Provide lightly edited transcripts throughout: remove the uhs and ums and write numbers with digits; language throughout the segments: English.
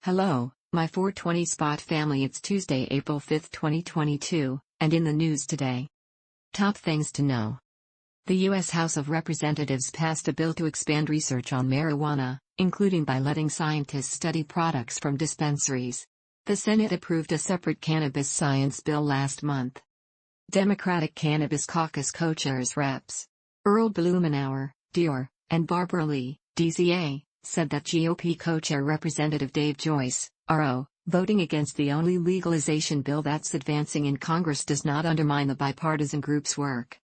Hello, my 420 Spot family. It's Tuesday, April 5, 2022, and in the news today. Top things to know. The U.S. House of Representatives passed a bill to expand research on marijuana, including by letting scientists study products from dispensaries. The Senate approved a separate cannabis science bill last month. Democratic Cannabis Caucus Co-chairs Reps Earl Blumenauer, DR, and Barbara Lee, DCA, said that GOP Co-chair Representative Dave Joyce, RO, voting against the only legalization bill that's advancing in Congress does not undermine the bipartisan group's work.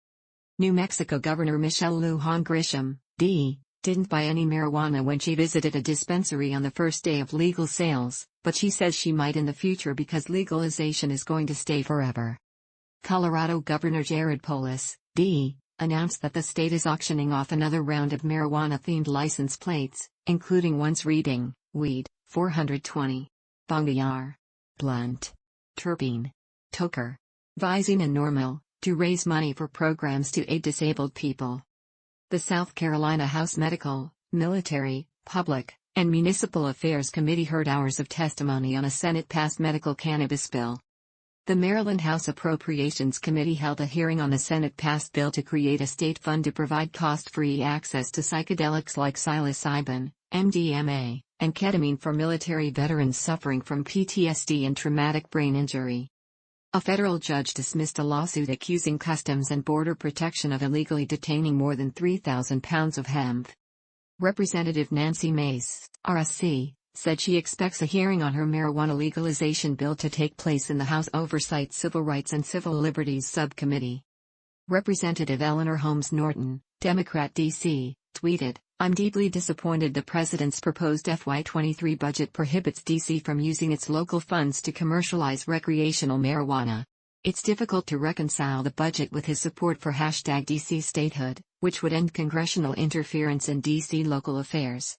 New Mexico Governor Lujan Grisham, D., didn't buy any marijuana when she visited a dispensary on the first day of legal sales, but she says she might in the future because legalization is going to stay forever. Colorado Governor Jared Polis, D., announced that the state is auctioning off another round of marijuana-themed license plates, including ones reading, weed, 420, bongyar, blunt, terpene, toker, visine and normal, to raise money for programs to aid disabled people. The South Carolina House Medical, Military, Public, and Municipal Affairs Committee heard hours of testimony on a Senate-passed medical cannabis bill. The Maryland House Appropriations Committee held a hearing on the Senate-passed bill to create a state fund to provide cost-free access to psychedelics like psilocybin, MDMA, and ketamine for military veterans suffering from PTSD and traumatic brain injury. A federal judge dismissed a lawsuit accusing Customs and Border Protection of illegally detaining more than 3,000 pounds of hemp. Representative Nancy Mace, RSC, said she expects a hearing on her marijuana legalization bill to take place in the House Oversight Civil Rights and Civil Liberties Subcommittee. Representative Eleanor Holmes Norton, Democrat D.C., tweeted, "I'm deeply disappointed the president's proposed FY23 budget prohibits D.C. from using its local funds to commercialize recreational marijuana. It's difficult to reconcile the budget with his support for #DC statehood, which would end congressional interference in D.C. local affairs."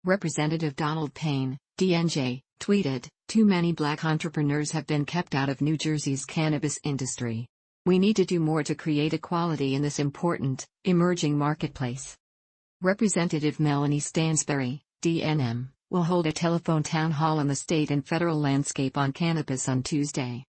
Representative Donald Payne, DNJ, tweeted, "Too many black entrepreneurs have been kept out of New Jersey's cannabis industry. We need to do more to create equality in this important, emerging marketplace." Representative Melanie Stansbury, DNM, will hold a telephone town hall on the state and federal landscape on cannabis on Tuesday.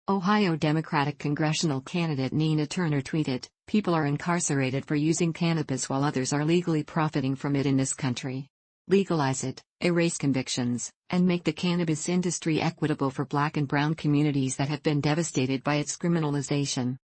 Ohio Democratic congressional candidate Nina Turner tweeted, "People are incarcerated for using cannabis while others are legally profiting from it in this country. Legalize it, erase convictions, and make the cannabis industry equitable for Black and brown communities that have been devastated by its criminalization."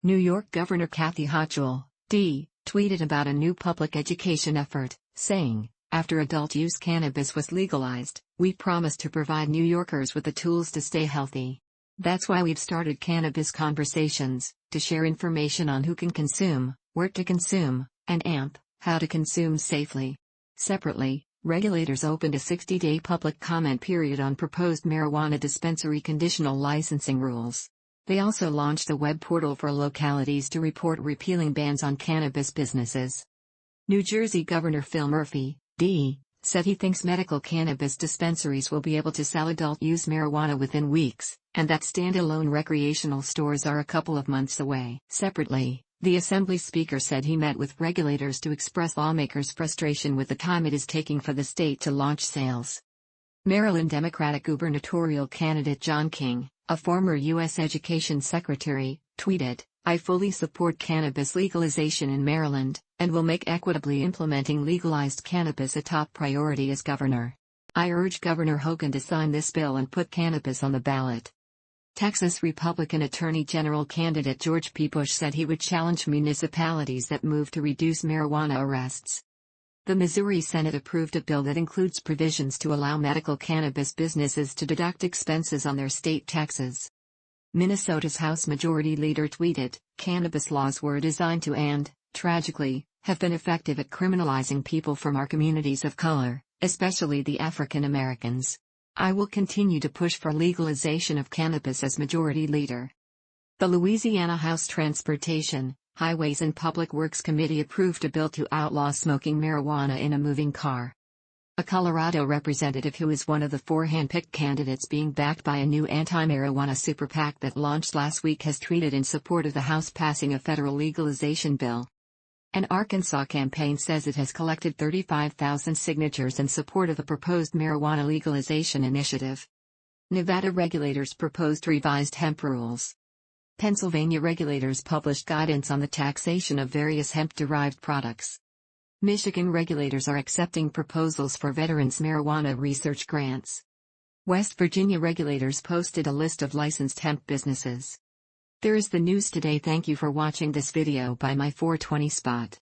New York Governor Kathy Hochul, D., tweeted about a new public education effort, saying, "After adult-use cannabis was legalized, we promised to provide New Yorkers with the tools to stay healthy. That's why we've started Cannabis Conversations, to share information on who can consume, where to consume, and how to consume safely." Separately, regulators opened a 60-day public comment period on proposed marijuana dispensary conditional licensing rules. They also launched a web portal for localities to report repealing bans on cannabis businesses. New Jersey Governor Phil Murphy, D., said he thinks medical cannabis dispensaries will be able to sell adult-use marijuana within weeks, and that standalone recreational stores are a couple of months away. Separately, the Assembly Speaker said he met with regulators to express lawmakers' frustration with the time it is taking for the state to launch sales. Maryland Democratic gubernatorial candidate John King, a former U.S. Education Secretary, tweeted, "I fully support cannabis legalization in Maryland, and will make equitably implementing legalized cannabis a top priority as governor. I urge Governor Hogan to sign this bill and put cannabis on the ballot." Texas Republican Attorney General candidate George P. Bush said he would challenge municipalities that move to reduce marijuana arrests. The Missouri Senate approved a bill that includes provisions to allow medical cannabis businesses to deduct expenses on their state taxes. Minnesota's House Majority Leader tweeted, "Cannabis laws were designed to and, tragically, have been effective at criminalizing people from our communities of color, especially the African Americans. I will continue to push for legalization of cannabis as Majority Leader." The Louisiana House Transportation, Highways and Public Works Committee approved a bill to outlaw smoking marijuana in a moving car. A Colorado representative who is one of the 4 hand-picked candidates being backed by a new anti-marijuana super PAC that launched last week has tweeted in support of the House passing a federal legalization bill. An Arkansas campaign says it has collected 35,000 signatures in support of a proposed marijuana legalization initiative. Nevada regulators proposed revised hemp rules. Pennsylvania regulators published guidance on the taxation of various hemp-derived products. Michigan regulators are accepting proposals for veterans' marijuana research grants. West Virginia regulators posted a list of licensed hemp businesses. There is the news today. Thank you for watching this video by My420 Spot.